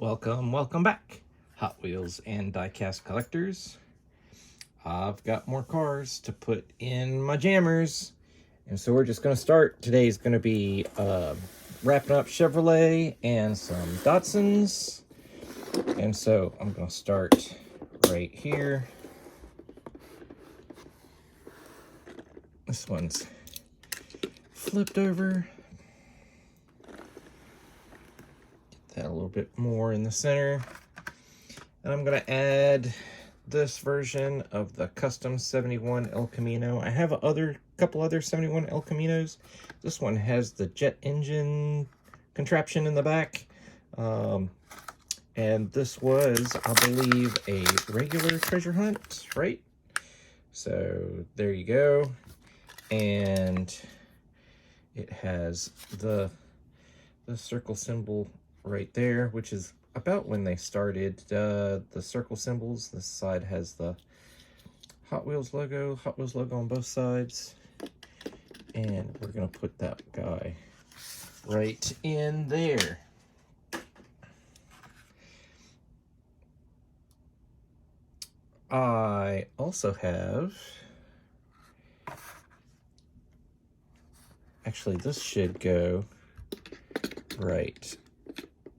Welcome back, Hot Wheels and diecast collectors. I've got more cars to put in my jammers, and so we're just going to start. Today's going to be wrapping up Chevrolet and some Datsuns, and so I'm going to start right here. This one's flipped over. That a little bit more in the center, and I'm gonna add this version of the custom 71 El Camino. I have a couple other 71 El Caminos. This one has the jet engine contraption in the back, and this was, I believe, a regular treasure hunt, right? So there you go, and it has the circle symbol right there, which is about when they started the circle symbols. This side has the Hot Wheels logo on both sides, and we're gonna put that guy right in there. I also have, actually this should go right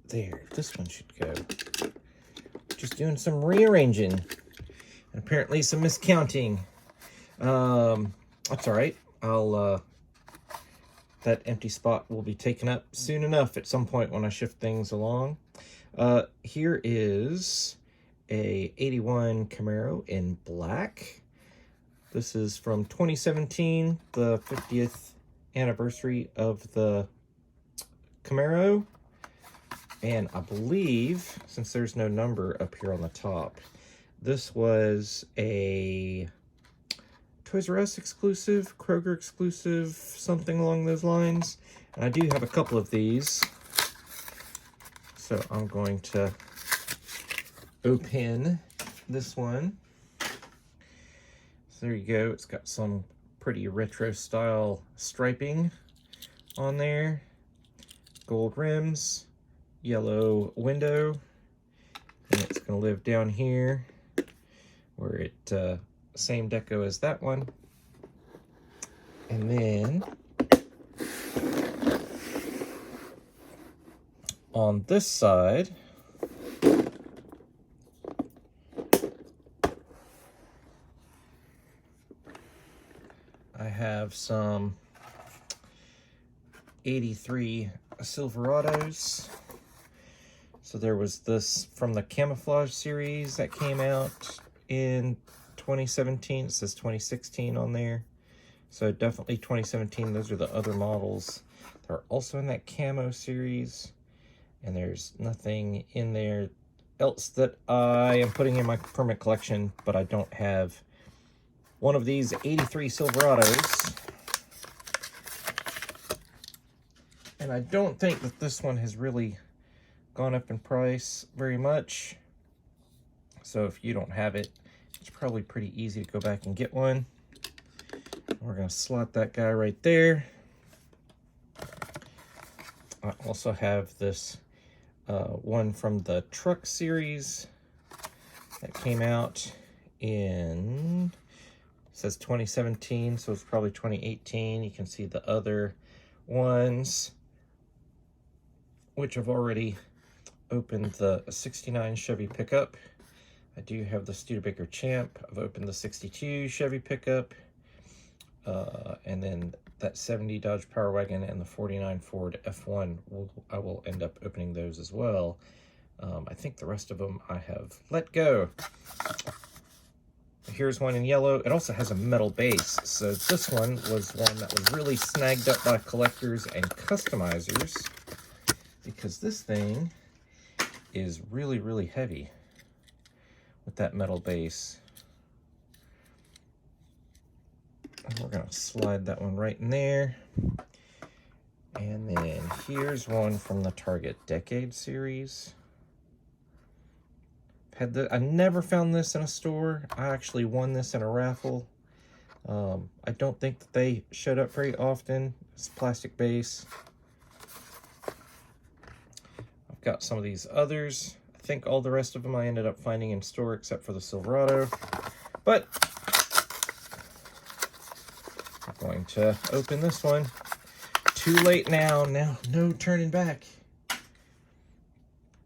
there. This one should go. Just doing some rearranging, and apparently some miscounting. That's all right. That empty spot will be taken up soon enough at some point when I shift things along. Here is a 81 Camaro in black. This is from 2017, the 50th anniversary of the Camaro. And I believe, since there's no number up here on the top, this was a Toys R Us exclusive, Kroger exclusive, something along those lines. And I do have a couple of these, so I'm going to open this one. So there you go. It's got some pretty retro style striping on there, gold rims, yellow window, and it's going to live down here where it same deco as that one. And then on this side, I have some 83 Silverados. So there was this from the Camouflage series that came out in 2017. It says 2016 on there. So definitely 2017. Those are the other models. They're also in that Camo series. And there's nothing in there else that I am putting in my permanent collection, but I don't have one of these 83 Silverados. And I don't think that this one has really gone up in price very much. So if you don't have it, it's probably pretty easy to go back and get one. We're going to slot that guy right there. I also have this one from the truck series that came out in, it says 2017, so it's probably 2018. You can see the other ones, which I've already opened the 69 Chevy pickup. I do have the Studebaker Champ. I've opened the 62 Chevy pickup, and then that 70 Dodge Power Wagon and the 49 Ford F1. I will end up opening those as well. I think the rest of them I have let go. Here's one in yellow. It also has a metal base. So this one was one that was really snagged up by collectors and customizers, because this thing is really, really heavy with that metal base. And we're going to slide that one right in there. And then here's one from the Target Decade series. I never found this in a store. I actually won this in a raffle. I don't think that they showed up very often. It's plastic base. got some of these others. I think all the rest of them I ended up finding in store except for the Silverado. But I'm going to open this one. Too late now. Now, no turning back.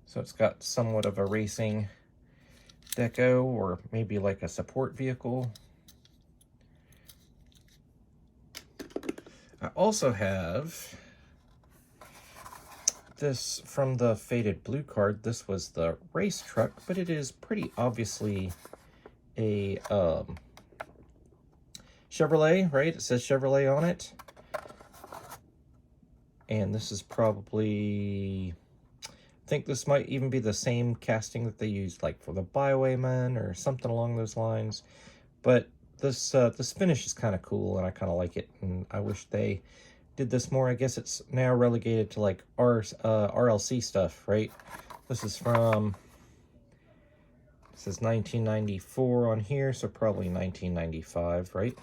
So it's got somewhat of a racing deco, or maybe like a support vehicle. I also have this from the Faded Blue card. This was the race truck, but it is pretty obviously a Chevrolet, right? It says Chevrolet on it. And this is probably, I think this might even be the same casting that they used like for the Bywayman or something along those lines. But this finish is kind of cool, and I kind of like it, and I wish they did this more. I guess it's now relegated to like RLC stuff, right? This is from, it says 1994 on here, so probably 1995, right?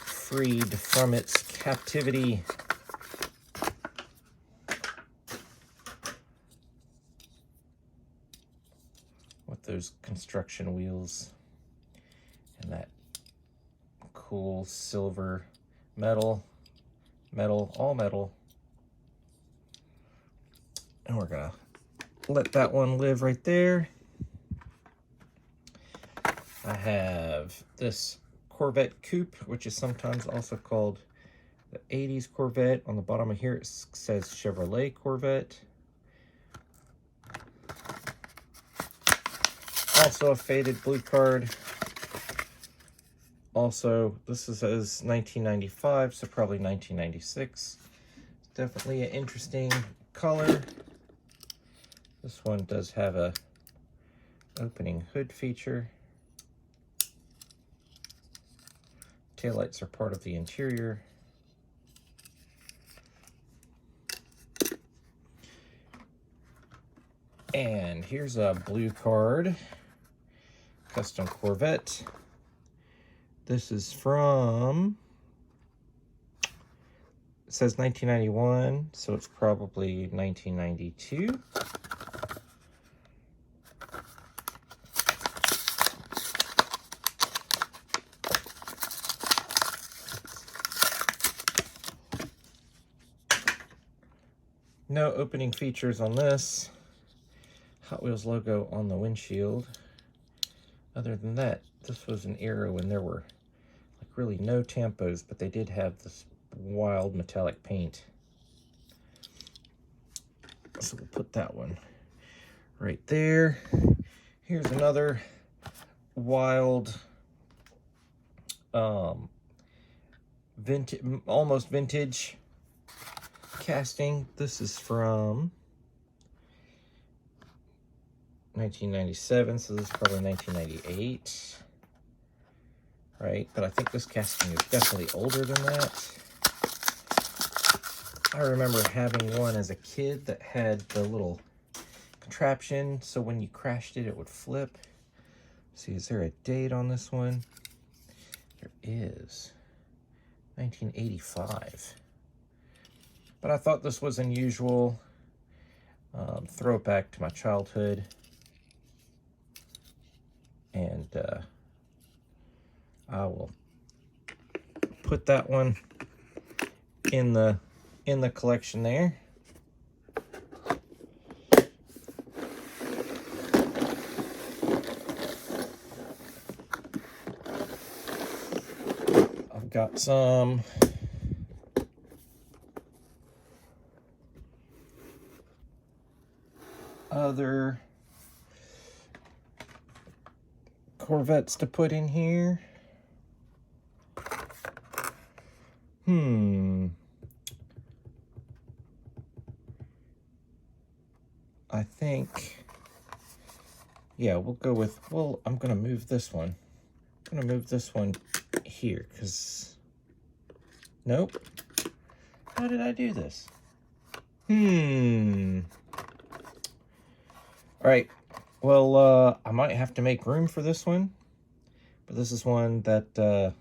Freed from its captivity. With those construction wheels and that cool silver metal, all metal. And we're gonna let that one live right there. I have this Corvette Coupe, which is sometimes also called the 80s Corvette. On the bottom of here it says Chevrolet Corvette. Also a Faded Blue card. Also, this says 1995, so probably 1996. Definitely an interesting color. This one does have a opening hood feature. Taillights are part of the interior. And here's a blue card. Custom Corvette. This is from, it says 1991, so it's probably 1992. No opening features on this. Hot Wheels logo on the windshield. Other than that, this was an era when there were like really no tampos, but they did have this wild metallic paint. So we'll put that one right there. Here's another wild, vintage, almost vintage casting. This is from 1997, so this is probably 1998, right? But I think this casting is definitely older than that. I remember having one as a kid that had the little contraption, so when you crashed it, it would flip. Let's see, is there a date on this one? There is. 1985. But I thought this was unusual. Throw it back to my childhood. And I will put that one in the collection there. I've got some other Corvettes to put in here. I think, yeah, we'll go with, well, I'm going to move this one. I'm going to move this one here, because, nope. How did I do this? All right. Well, I might have to make room for this one, but this is one that I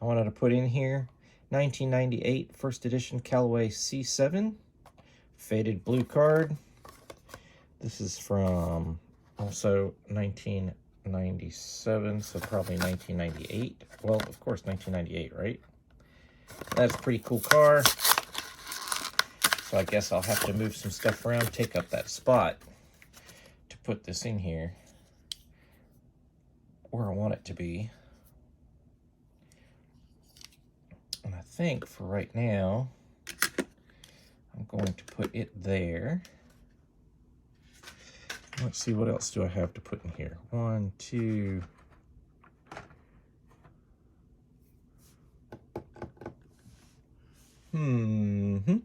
wanted to put in here. 1998 first edition Callaway C7, faded blue card. This is from also 1997, so probably 1998. Well, of course, 1998, right? That's a pretty cool car. So I guess I'll have to move some stuff around, take up that spot to put this in here where I want it to be. And I think for right now, I'm going to put it there. Let's see, what else do I have to put in here? 1, 2. Mm-hmm.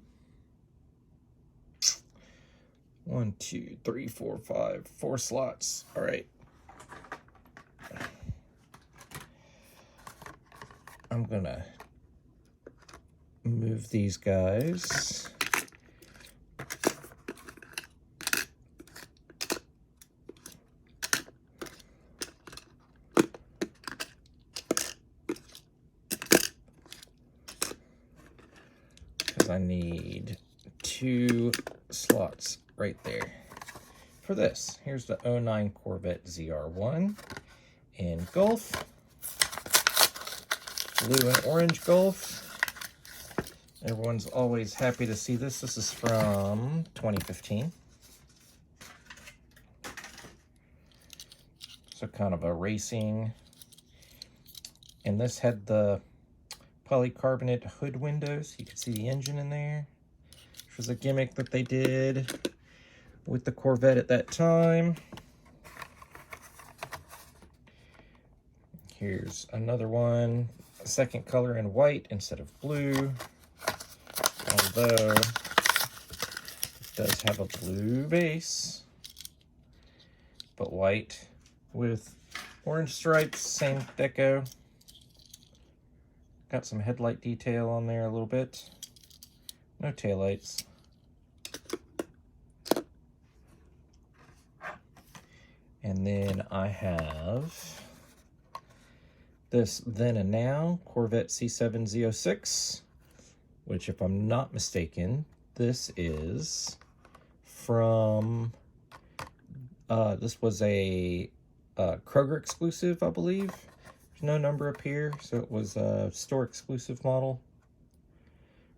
1, 2, 3, 4, 5. 4 slots. All right. I'm gonna move these guys. Because I need 2 slots right there for this. Here's the 09 Corvette ZR1 in Gulf. Blue and orange Gulf. Everyone's always happy to see this. This is from 2015. So kind of a racing. And this had the polycarbonate hood windows. You could see the engine in there, which was a gimmick that they did with the Corvette at that time. Here's another one, second color in white instead of blue, although it does have a blue base, but white with orange stripes, same deco. Got some headlight detail on there a little bit. No taillights. And then I have this Then and Now Corvette C7 Z06, which, if I'm not mistaken, this is from, this was a Kroger exclusive, I believe. There's no number up here, so it was a store exclusive model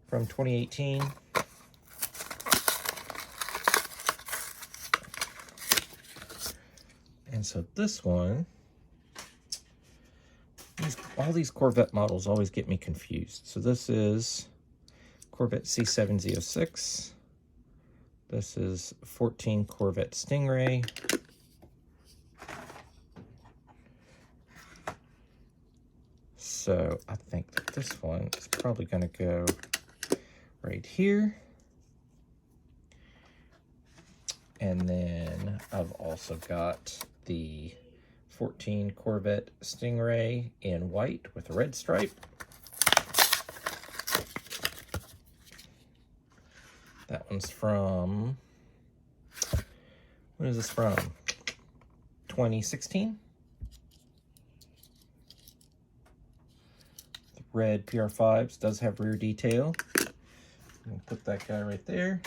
from 2018. And so this one, all these Corvette models always get me confused. So this is Corvette C7 Z06. This is 14 Corvette Stingray. So I think that this one is probably going to go right here. And then I've also got the 14 Corvette Stingray in white with a red stripe. That one's from, when is this from? 2016. The red PR5s does have rear detail. We'll put that guy right there.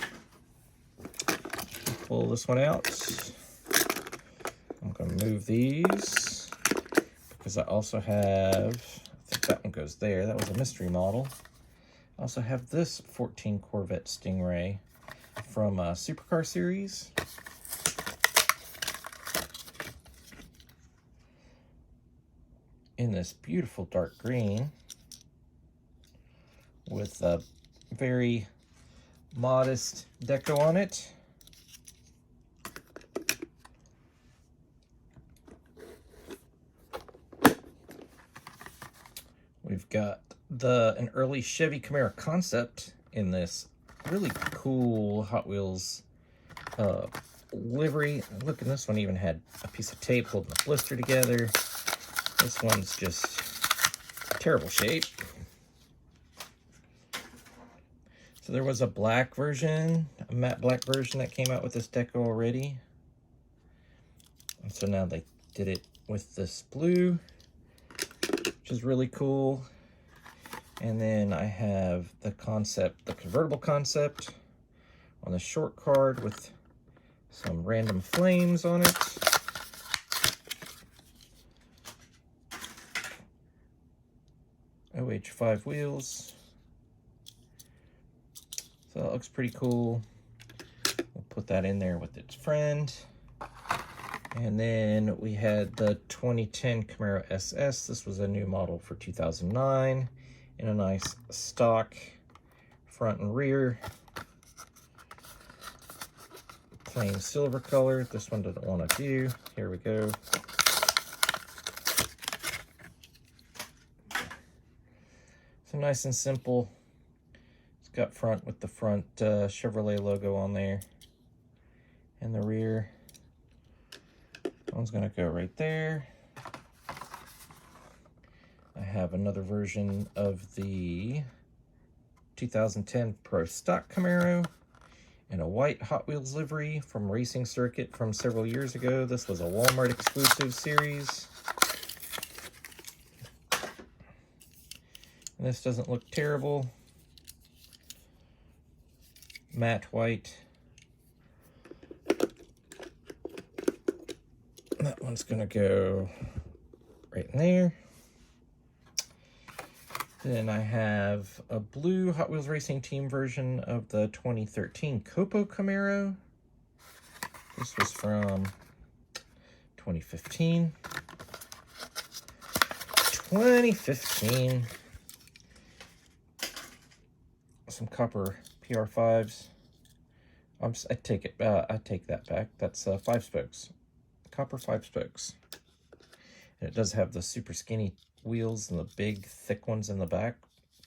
Pull this one out. I'm going to move these because I also have, I think that one goes there. That was a mystery model. I also have this 14 Corvette Stingray from Supercar series. In this beautiful dark green with a very modest deco on it. We've got an early Chevy Camaro concept in this really cool Hot Wheels livery. Look, and this one even had a piece of tape holding the blister together. This one's just terrible shape. So there was a black version, a matte black version that came out with this deco already. And so now they did it with this blue. which is really cool. And then I have the concept, the convertible concept on the short card with some random flames on it. OH5 wheels. So that looks pretty cool. We'll put that in there with its friend. And then we had the 2010 Camaro SS. This was a new model for 2009 in a nice stock front and rear. Plain silver color. This one didn't want to do. Here we go. So nice and simple. It's got front with the front Chevrolet logo on there. And the rear. One's gonna go right there. I have another version of the 2010 Pro Stock Camaro in a white Hot Wheels livery from Racing Circuit from several years ago. This was a Walmart exclusive series. And this doesn't look terrible. Matte white. That one's gonna go right in there. Then I have a blue Hot Wheels Racing Team version of the 2013 Copo Camaro. This was from 2015. 2015. Some copper PR5s. I take that back. That's 5 spokes. Copper 5 spokes. And it does have the super skinny wheels and the big thick ones in the back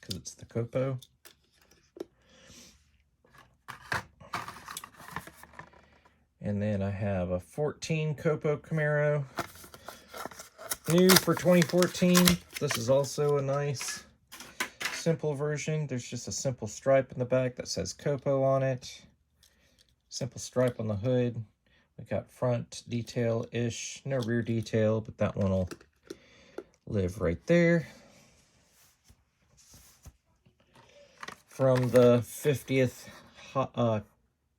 because it's the Copo. And then I have a 14 Copo Camaro. New for 2014. This is also a nice simple version. There's just a simple stripe in the back that says Copo on it. Simple stripe on the hood. We got front detail-ish, no rear detail, but that one will live right there. From the 50th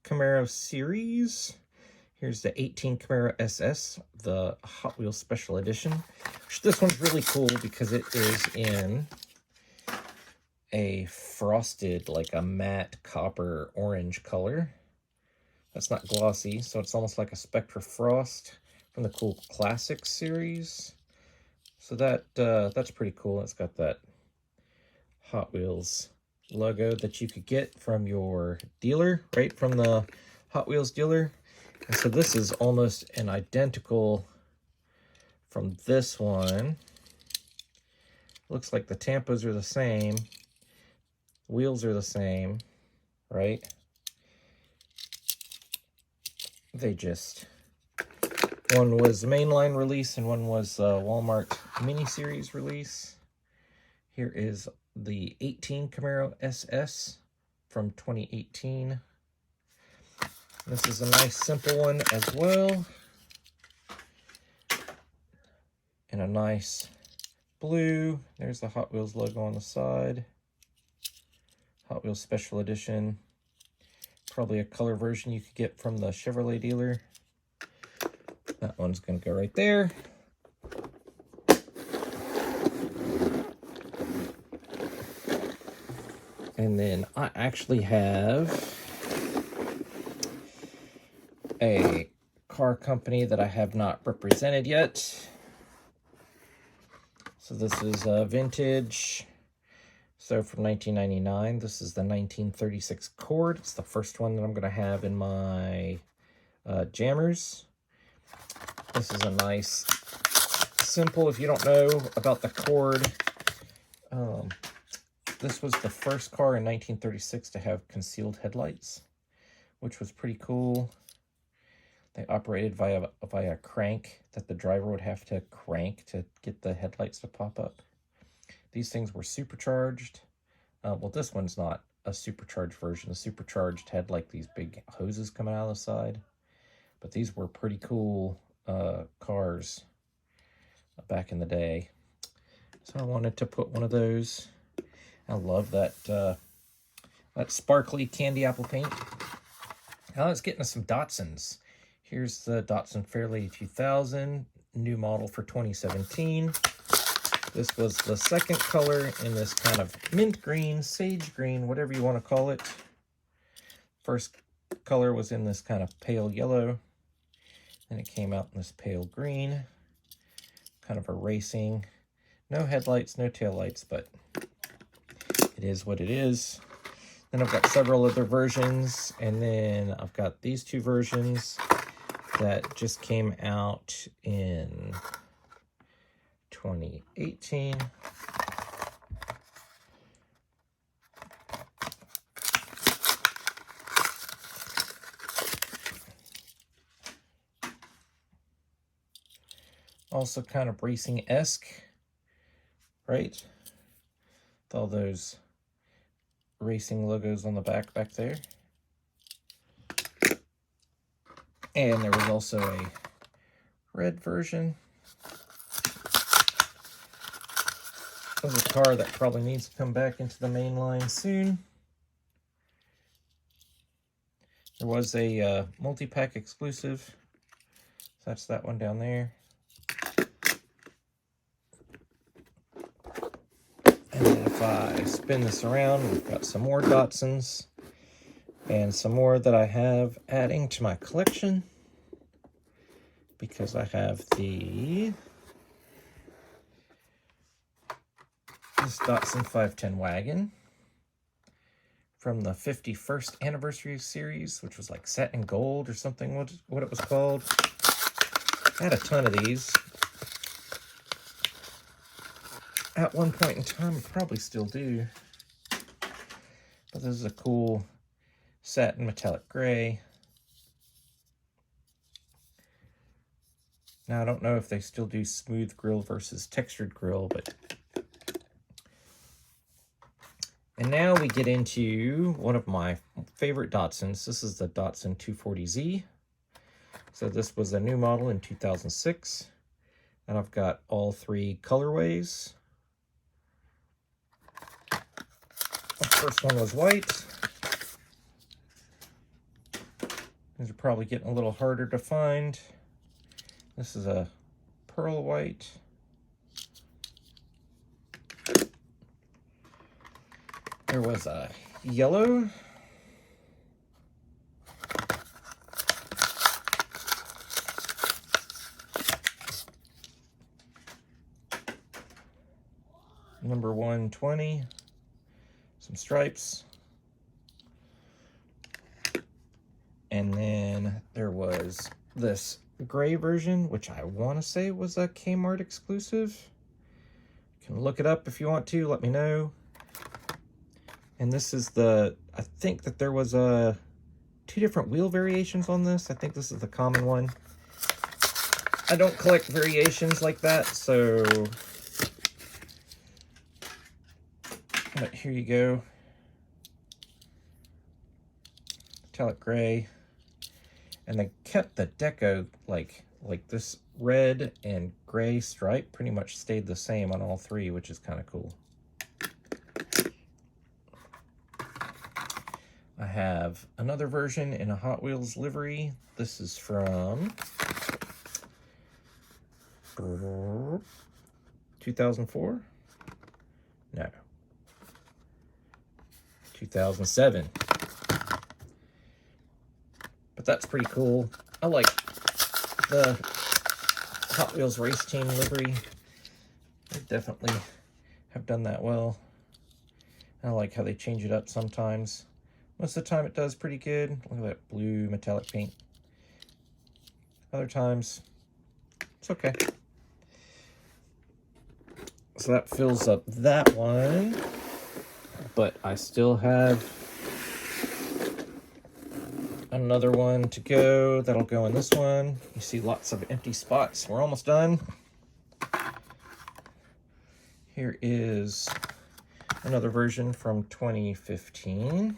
Camaro series, here's the 18 Camaro SS, the Hot Wheels Special Edition. This one's really cool because it is in a frosted, like a matte copper orange color. That's not glossy, so it's almost like a Spectra Frost from the Cool Classics series. So that's pretty cool. It's got that Hot Wheels logo that you could get from your dealer, right from the Hot Wheels dealer. And so this is almost an identical from this one. Looks like the tampos are the same. Wheels are the same, right? They just, one was mainline release and one was Walmart miniseries release. Here is the 18 Camaro SS from 2018. This is a nice simple one as well. And a nice blue. There's the Hot Wheels logo on the side. Hot Wheels Special Edition. Probably a color version you could get from the Chevrolet dealer. That one's going to go right there. And then I actually have a car company that I have not represented yet. So this is vintage. So from 1999, this is the 1936 Cord. It's the first one that I'm going to have in my jammers. This is a nice, simple, if you don't know about the Cord, this was the first car in 1936 to have concealed headlights, which was pretty cool. They operated via a crank that the driver would have to crank to get the headlights to pop up. These things were supercharged. Well, this one's not a supercharged version. The supercharged had like these big hoses coming out of the side. But these were pretty cool cars back in the day. So I wanted to put one of those. I love that that sparkly candy apple paint. Now let's get into some Datsuns. Here's the Datsun Fairlady 2000, new model for 2017. This was the second color in this kind of mint green, sage green, whatever you want to call it. First color was in this kind of pale yellow. Then it came out in this pale green, kind of a racing. No headlights, no taillights, but it is what it is. Then I've got several other versions, and then I've got these two versions that just came out in 2018. Also kind of racing-esque, right? With all those racing logos on the back there. And there was also a red version. This is a car that probably needs to come back into the main line soon. There was a multi-pack exclusive. So that's that one down there. And then if I spin this around, we've got some more Datsuns and some more that I have adding to my collection, because I have this Datsun 510 wagon from the 51st anniversary series, which was like set in gold or something, what it was called. I had a ton of these. At one point in time, I probably still do. But this is a cool satin metallic gray. Now, I don't know if they still do smooth grille versus textured grille, but... And now we get into one of my favorite Datsuns. This is the Datsun 240Z. So this was a new model in 2006. And I've got all three colorways. The first one was white. These are probably getting a little harder to find. This is a pearl white. There was a yellow. Number 120. Some stripes. And then there was this gray version, which I want to say was a Kmart exclusive. You can look it up if you want to, let me know. And this is I think that there was two different wheel variations on this. I think this is the common one. I don't collect variations like that, so... But here you go. Metallic gray. And they kept the deco like this red and gray stripe pretty much stayed the same on all three, which is kind of cool. I have another version in a Hot Wheels livery. This is from 2004? No. 2007. But that's pretty cool. I like the Hot Wheels race team livery. They definitely have done that well. I like how they change it up sometimes. Most of the time it does pretty good. Look at that blue metallic paint. Other times, it's okay. So that fills up that one. But I still have another one to go. That'll go in this one. You see lots of empty spots. We're almost done. Here is another version from 2015.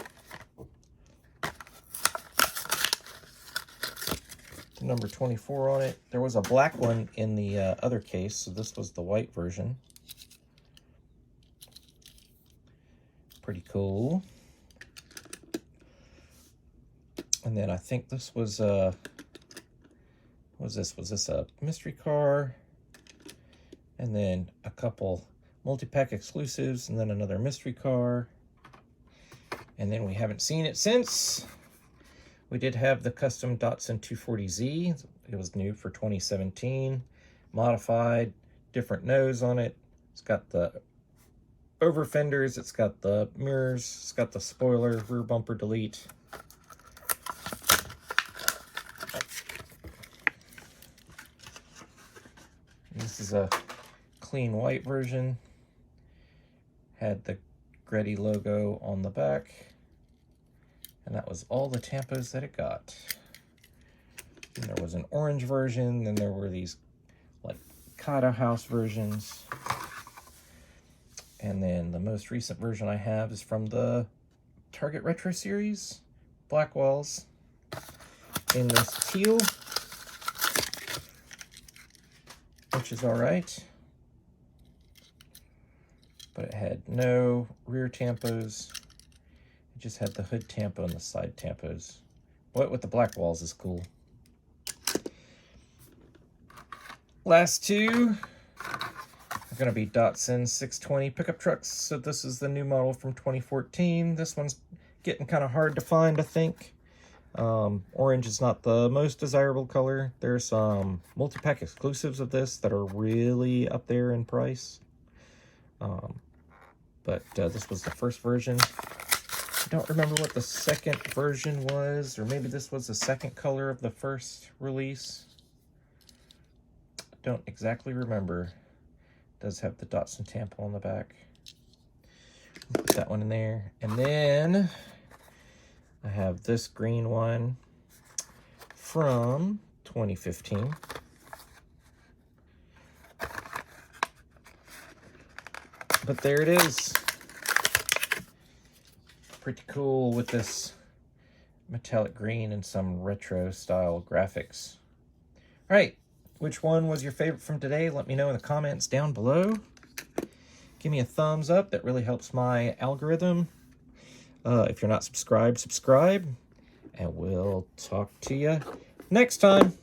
Number 24 on it. There was a black one in the other case, so this was the white version. pretty cool. And then I think this was what was this? Was this a mystery car? And then a couple multi-pack exclusives, and then another mystery car. And then we haven't seen it since. We did have the custom Datsun 240Z. It was new for 2017. Modified, different nose on it. It's got the over fenders, it's got the mirrors, it's got the spoiler, rear bumper delete. This is a clean white version. Had the Greddy logo on the back. And that was all the tampos that it got. And there was an orange version, then there were these like Kata House versions. And then the most recent version I have is from the Target Retro series, black walls, in this teal, which is all right. But it had no rear tampos. It just had the hood tampo and the side tampos. What with the black walls is cool. Last two are going to be Datsun 620 pickup trucks. So this is the new model from 2014. This one's getting kind of hard to find, I think. Orange is not the most desirable color. There's some multi-pack exclusives of this that are really up there in price. But this was the first version. I don't remember what the second version was, or maybe this was the second color of the first release. Don't exactly remember. It does have the Datsun tampo on the back. Put that one in there. And then I have this green one from 2015. But there it is. Pretty cool with this metallic green and some retro style graphics. All right, which one was your favorite from today? Let me know in the comments down below. Give me a thumbs up. That really helps my algorithm. If you're not subscribed, subscribe. And we'll talk to you next time.